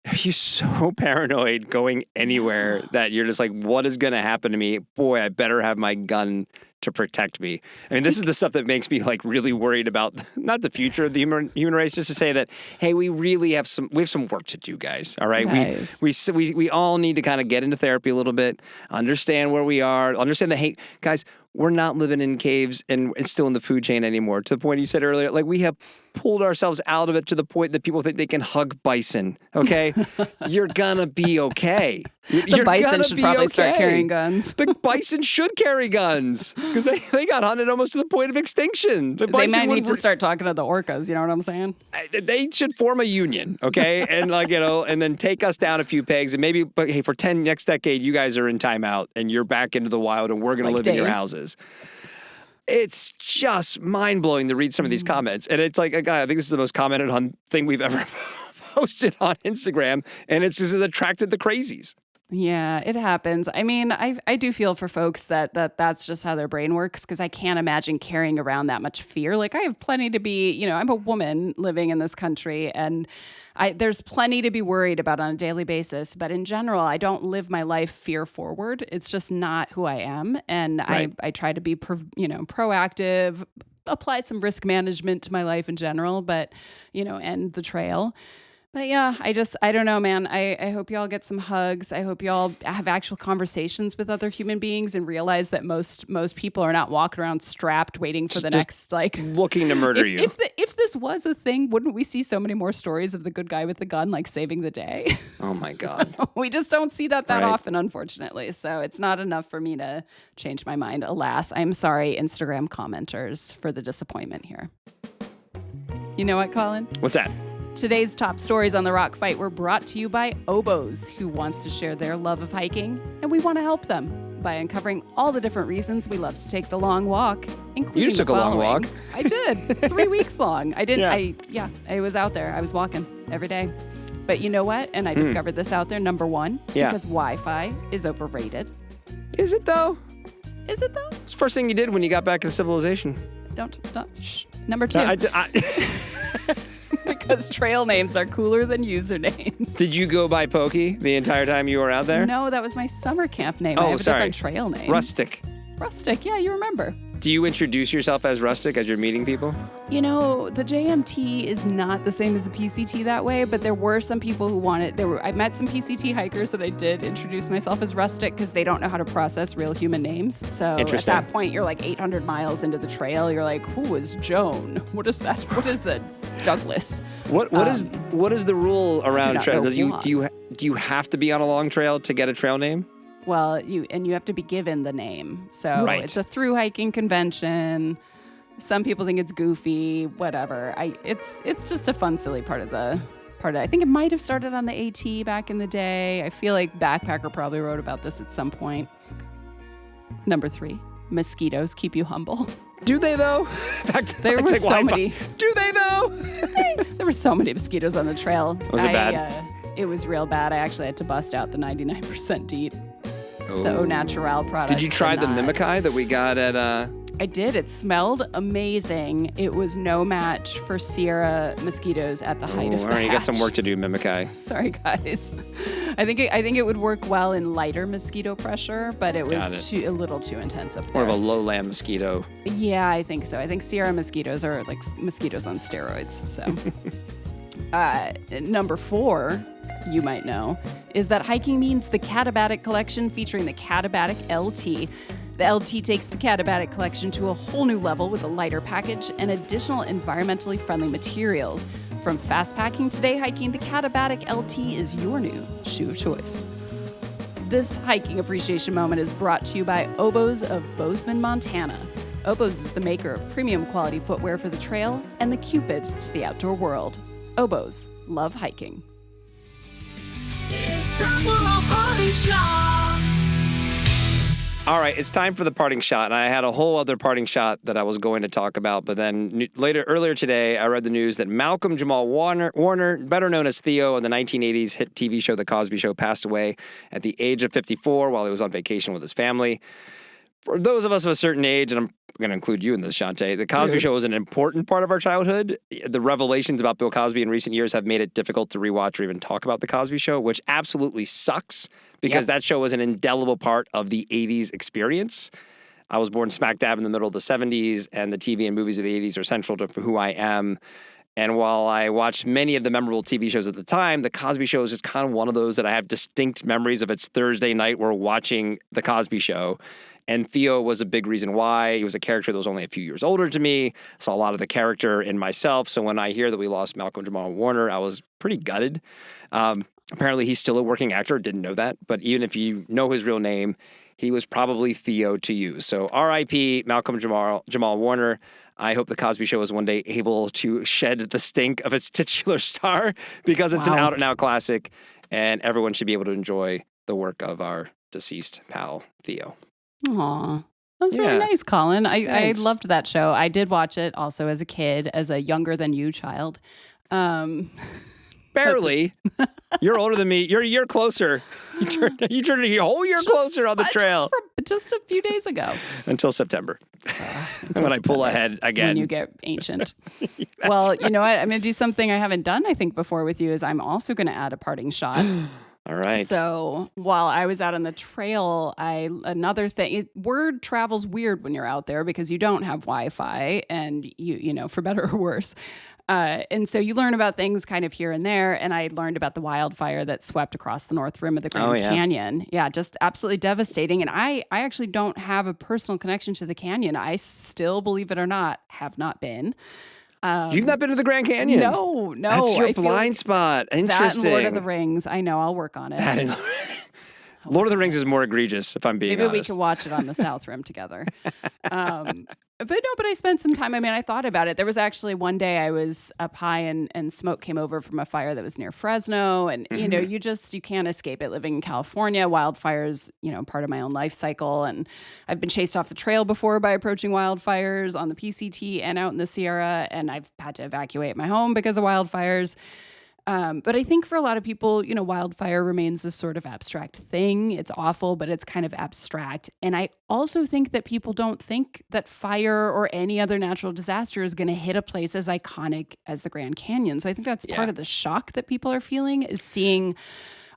are you so paranoid going anywhere that you're just like, what is going to happen to me? Boy, I better have my gun to protect me. I mean, this is the stuff that makes me like really worried about not the future of the human race, just to say that, hey, we have some work to do, guys. All right. Nice. We all need to kind of get into therapy a little bit, understand where we are, understand the hate. Guys, we're not living in caves and still in the food chain anymore. To the point you said earlier, like we have pulled ourselves out of it to the point that people think they can hug bison. Okay, you're gonna be okay. The bison should probably start carrying guns. The bison should carry guns because they got hunted almost to the point of extinction. They might need to start talking to the orcas. You know what I'm saying? They should form a union, okay, and and then take us down a few pegs and maybe. But hey, for next decade, you guys are in timeout and you're back into the wild, and we're gonna live in your houses. It's just mind-blowing to read some of these comments. And it's like, I think this is the most commented on thing we've ever posted on Instagram. And it's just attracted the crazies. Yeah, it happens. I mean, I do feel for folks that's just how their brain works, because I can't imagine carrying around that much fear. Like I have plenty to be, I'm a woman living in this country, and there's plenty to be worried about on a daily basis. But in general, I don't live my life fear forward. It's just not who I am. And right. I try to be, proactive, apply some risk management to my life in general, but, and the trail. But yeah, I don't know, man. I hope y'all get some hugs. I hope y'all have actual conversations with other human beings and realize that most people are not walking around strapped waiting for the next, like, looking to murder you. If this was a thing, wouldn't we see so many more stories of the good guy with the gun, like, saving the day? Oh my God. We just don't see that right. often, unfortunately. So it's not enough for me to change my mind. Alas, I'm sorry, Instagram commenters, for the disappointment here. You know what, Colin? What's that? Today's top stories on The Rock Fight were brought to you by Oboes, who wants to share their love of hiking, and we want to help them by uncovering all the different reasons we love to take the long walk, including You just took a long walk. I did. 3 weeks long. I didn't. Yeah. I was out there. I was walking every day. But you know what? And I discovered this out there, number one, because Wi-Fi is overrated. Is it though? Is it though? It's the first thing you did when you got back to civilization. Don't. Shh. Number two. No, Because trail names are cooler than usernames. Did you go by Pokey the entire time you were out there? No, that was my summer camp name. Oh, I have sorry. a different trail name. Rustic. Rustic, yeah, you remember. Do you introduce yourself as Rustic as you're meeting people? The JMT is not the same as the PCT that way, but there were some people who wanted. I met some PCT hikers that I did introduce myself as Rustic because they don't know how to process real human names. So at that point, you're like 800 miles into the trail. You're like, who is Joan? What is that? What is a Douglas? What is the rule around trails? Do you have to be on a long trail to get a trail name? Well, you have to be given the name. So It's a through hiking convention. Some people think it's goofy, whatever. It's just a fun, silly part of it. I think it might have started on the AT back in the day. I feel like Backpacker probably wrote about this at some point. Number 3, mosquitoes keep you humble. Do they though? There were so many. Do they though? There were so many mosquitoes on the trail. Was it bad? It was real bad. I actually had to bust out the 99% DEET. The Au Naturel product. Did you try the Mimicai that we got at I did. It smelled amazing. It was no match for Sierra mosquitoes at the height of all the right, you got some hatch. work to do, Mimikai. Sorry, guys. I think it would work well in lighter mosquito pressure, but it was a little too intense up there. More of a lowland mosquito. Yeah, I think so. I think Sierra mosquitoes are like mosquitoes on steroids. So, number 4, you might know, is that hiking means the Catabatic collection featuring the Catabatic LT. The LT takes the Catabatic collection to a whole new level with a lighter package and additional environmentally friendly materials. From fast packing to day hiking, the Catabatic LT is your new shoe of choice. This hiking appreciation moment is brought to you by Oboz of Bozeman, Montana. Oboz is the maker of premium quality footwear for the trail and the Cupid to the outdoor world. Oboz, love hiking. It's time for a party shot. All right, it's time for the parting shot, and I had a whole other parting shot that I was going to talk about, but then earlier today, I read the news that Malcom Jamal Warner, better known as Theo in the 1980s hit TV show The Cosby Show, passed away at the age of 54 while he was on vacation with his family. For those of us of a certain age, and I'm going to include you in this, Shawnté, The Cosby Show was an important part of our childhood. The revelations about Bill Cosby in recent years have made it difficult to rewatch or even talk about The Cosby Show, which absolutely sucks because that show was an indelible part of the 80s experience. I was born smack dab in the middle of the 70s, and the TV and movies of the 80s are central to who I am. And while I watched many of the memorable TV shows at the time, The Cosby Show is just kind of one of those that I have distinct memories of. It's Thursday night, we're watching The Cosby Show. And Theo was a big reason why. He was a character that was only a few years older to me. Saw a lot of the character in myself. So when I hear that we lost Malcom Jamal Warner, I was pretty gutted. Apparently, he's still a working actor. Didn't know that. But even if you know his real name, he was probably Theo to you. So R.I.P. Malcom Jamal Warner. I hope The Cosby Show is one day able to shed the stink of its titular star because it's an out-and-out classic, and everyone should be able to enjoy the work of our deceased pal, Theo. Aw. That was really nice, Colin. I loved that show. I did watch it also as a kid, as a younger than you child. Barely. You're older than me. You're a year closer. You turned a whole year closer on the trail. Just a few days ago. Until September. When I pull ahead again. When you get ancient. Well, you know what? I'm going to do something I haven't done, I think, before with you, is I'm also going to add a parting shot. All right. So while I was out on the trail, another thing, word travels weird when you're out there because you don't have Wi-Fi and you know, for better or worse. And so you learn about things kind of here and there. And I learned about the wildfire that swept across the north rim of the Grand Canyon. Yeah, just absolutely devastating. And I actually don't have a personal connection to the canyon. I still, believe it or not, have not been. You've not been to the Grand Canyon? No. That's your blind spot. Interesting. That and Lord of the Rings. I know. I'll work on it. Lord of the Rings is more egregious, if I'm being honest. Maybe we can watch it on the South Rim together. But I spent some time. I mean, I thought about it. There was actually one day I was up high and smoke came over from a fire that was near Fresno. And, you know, you can't escape it living in California. Wildfires, you know, part of my own life cycle. And I've been chased off the trail before by approaching wildfires on the PCT and out in the Sierra. And I've had to evacuate my home because of wildfires. But I think for a lot of people, you know, wildfire remains this sort of abstract thing. It's awful, but it's kind of abstract. And I also think that people don't think that fire or any other natural disaster is going to hit a place as iconic as the Grand Canyon. So I think that's part of the shock that people are feeling, is seeing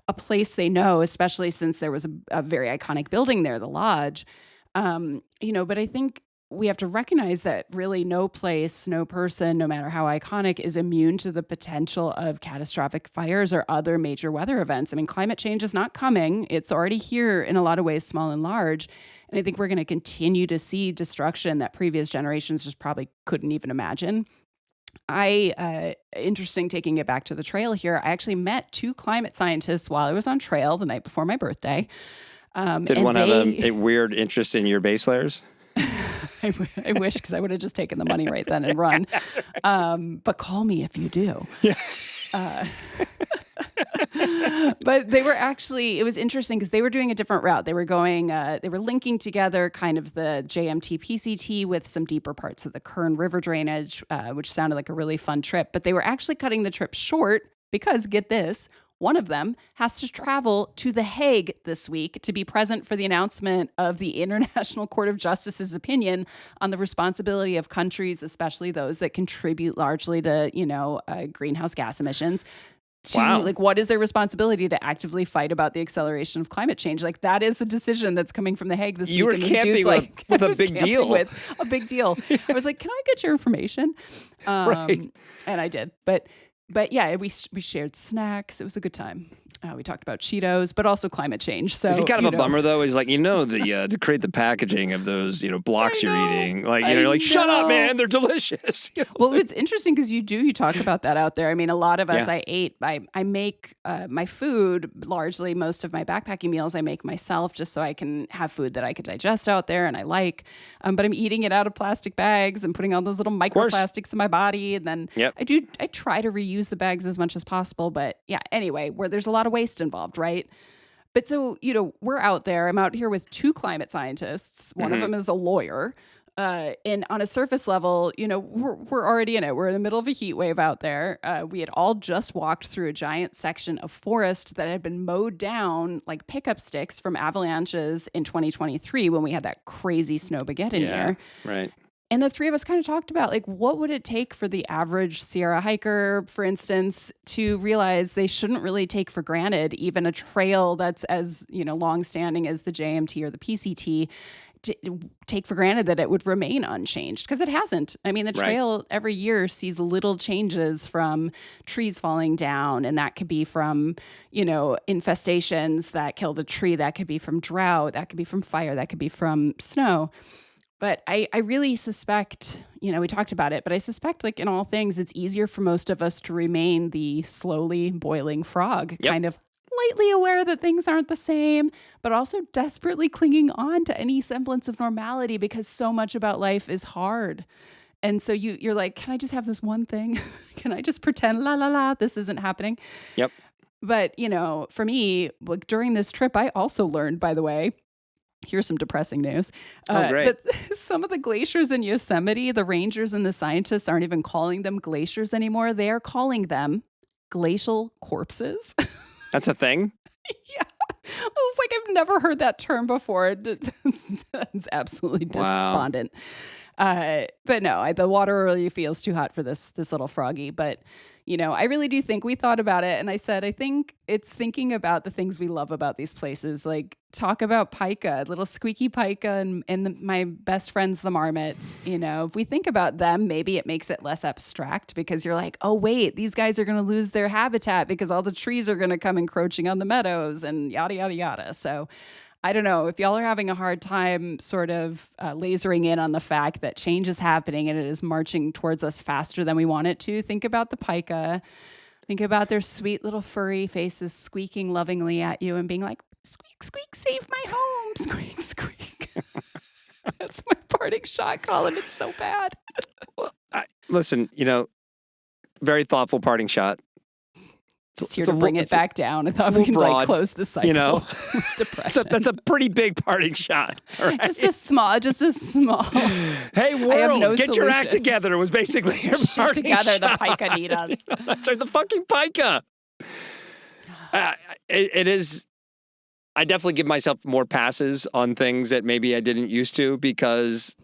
a place they know, especially since there was a very iconic building there, the Lodge. You know, but I think we have to recognize that really no place, no person, no matter how iconic, is immune to the potential of catastrophic fires or other major weather events. I mean, climate change is not coming. It's already here in a lot of ways, small and large. And I think we're going to continue to see destruction that previous generations just probably couldn't even imagine. Interesting taking it back to the trail here, I actually met 2 climate scientists while I was on trail the night before my birthday. Did one have a weird interest in your base layers? I wish, because I would have just taken the money right then and run. But call me if you do. Yeah. But they were actually, it was interesting because they were doing a different route. They were going, they were linking together kind of the JMT PCT with some deeper parts of the Kern River drainage, which sounded like a really fun trip. But they were actually cutting the trip short because, get this, One of them has to travel to The Hague this week to be present for the announcement of the International Court of Justice's opinion on the responsibility of countries, especially those that contribute largely to, greenhouse gas emissions, to like, what is their responsibility to actively fight about the acceleration of climate change? Like, that is a decision that's coming from The Hague this week. You were camping with a big deal. With a big deal. I was like, can I get your information? Right. And I did. But yeah, we shared snacks. It was a good time. We talked about Cheetos, but also climate change. So is it kind of a bummer though? Is like, to create the packaging of those, blocks you're eating, like, you're like, shut up, man, they're delicious. Well, it's interesting because you talk about that out there. I mean, a lot of us, I make my food, largely most of my backpacking meals, I make myself just so I can have food that I could digest out there and I like, but I'm eating it out of plastic bags and putting all those little microplastics in my body. And then I try to reuse the bags as much as possible. But yeah, anyway, where there's a lot of waste involved, right? But so, we're out there. I'm out here with two climate scientists. One of them is a lawyer. And on a surface level, we're already in it. We're in the middle of a heat wave out there. We had all just walked through a giant section of forest that had been mowed down like pickup sticks from avalanches in 2023 when we had that crazy snowbaguette in here. Right. And the three of us kind of talked about, like, what would it take for the average Sierra hiker, for instance, to realize they shouldn't really take for granted even a trail that's as, long-standing as the JMT or the PCT, to take for granted that it would remain unchanged, because it hasn't. I mean, the trail every year sees little changes from trees falling down, and that could be from, infestations that kill the tree. That could be from drought. That could be from fire. That could be from snow. But I really suspect, we talked about it, but I suspect, like in all things, it's easier for most of us to remain the slowly boiling frog, kind of lightly aware that things aren't the same, but also desperately clinging on to any semblance of normality because so much about life is hard. And so you're like, can I just have this one thing? Can I just pretend, this isn't happening? Yep. But, for me, like during this trip, I also learned, by the way, here's some depressing news. Great. That some of the glaciers in Yosemite, the rangers and the scientists aren't even calling them glaciers anymore. They are calling them glacial corpses. That's a thing? Yeah. I was like, I've never heard that term before. It's absolutely despondent. But no, the water really feels too hot for this little froggy. But I really do think we thought about it. And I said, I think it's thinking about the things we love about these places. Like talk about pika, little squeaky pika and my best friends, the marmots. If we think about them, maybe it makes it less abstract because you're like, oh, wait, these guys are going to lose their habitat because all the trees are going to come encroaching on the meadows and yada, yada, yada. So I don't know if y'all are having a hard time sort of lasering in on the fact that change is happening and it is marching towards us faster than we want it to. Think about the pika. Think about their sweet little furry faces squeaking lovingly at you and being like, squeak, squeak, save my home. Squeak, squeak. That's my parting shot, Colin. It's so bad. Well, listen, very thoughtful parting shot. Just here to bring it back down. I thought we could close the cycle. Depression. That's a pretty big parting shot. Right? Just a small. Hey, world, get your act together. It was basically your parting together. shot. The pika need us. That's right, the fucking pika. It is. I definitely give myself more passes on things that maybe I didn't used to because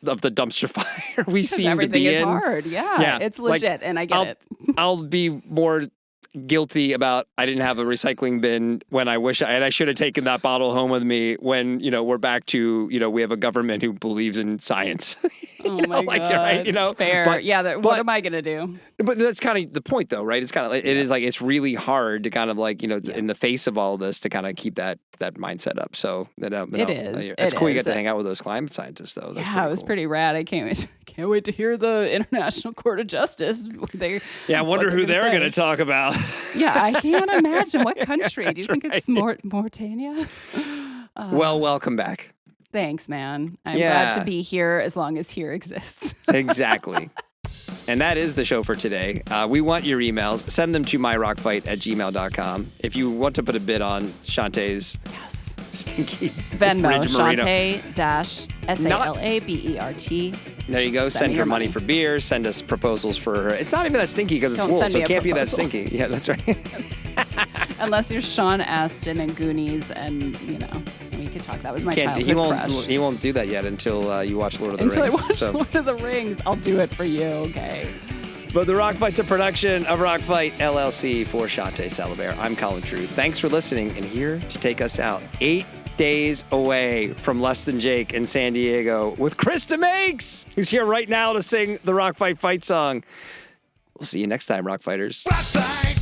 of the dumpster fire we seem to be in. Everything is hard. Yeah, it's legit, and I get it. I'll be more guilty about I didn't have a recycling bin when I should have taken that bottle home with me when, we're back to, we have a government who believes in science. Oh my God. Right, fair. But, what am I going to do? But that's kind of the point though, right? It's kind of, it is like, it's really hard to kind of like, in the face of all of this to kind of keep that mindset up. So it is. It's cool you get to hang out with those climate scientists though. That's it was pretty rad. I can't wait to hear the International Court of Justice. I wonder who they're going to talk about. Yeah, I can't imagine. What country? Do you think it's Mauritania? Well, welcome back. Thanks, man. I'm glad to be here as long as here exists. Exactly. And that is the show for today. We want your emails. Send them to myrockfight@gmail.com. If you want to put a bid on Shawnté's stinky Venmo, Shawnté-Salabert. There you go. Send her money for beer. Send us proposals for her. It's not even that stinky because it's wool, so it can't be that stinky. Yeah, that's right. Unless you're Sean Astin and Goonies, and we could talk. That was my childhood crush. He won't do that yet until you watch Lord of the Rings. Until I watch Lord of the Rings, I'll do it for you. Okay. But the Rock Fight's a production of Rock Fight LLC for Shawnté Salabert. I'm Colin True. Thanks for listening, and here to take us out, 8 days away from Less Than Jake in San Diego with Krista Makes, who's here right now to sing the Rock Fight fight song. We'll see you next time, Rock Fighters. Rock fight.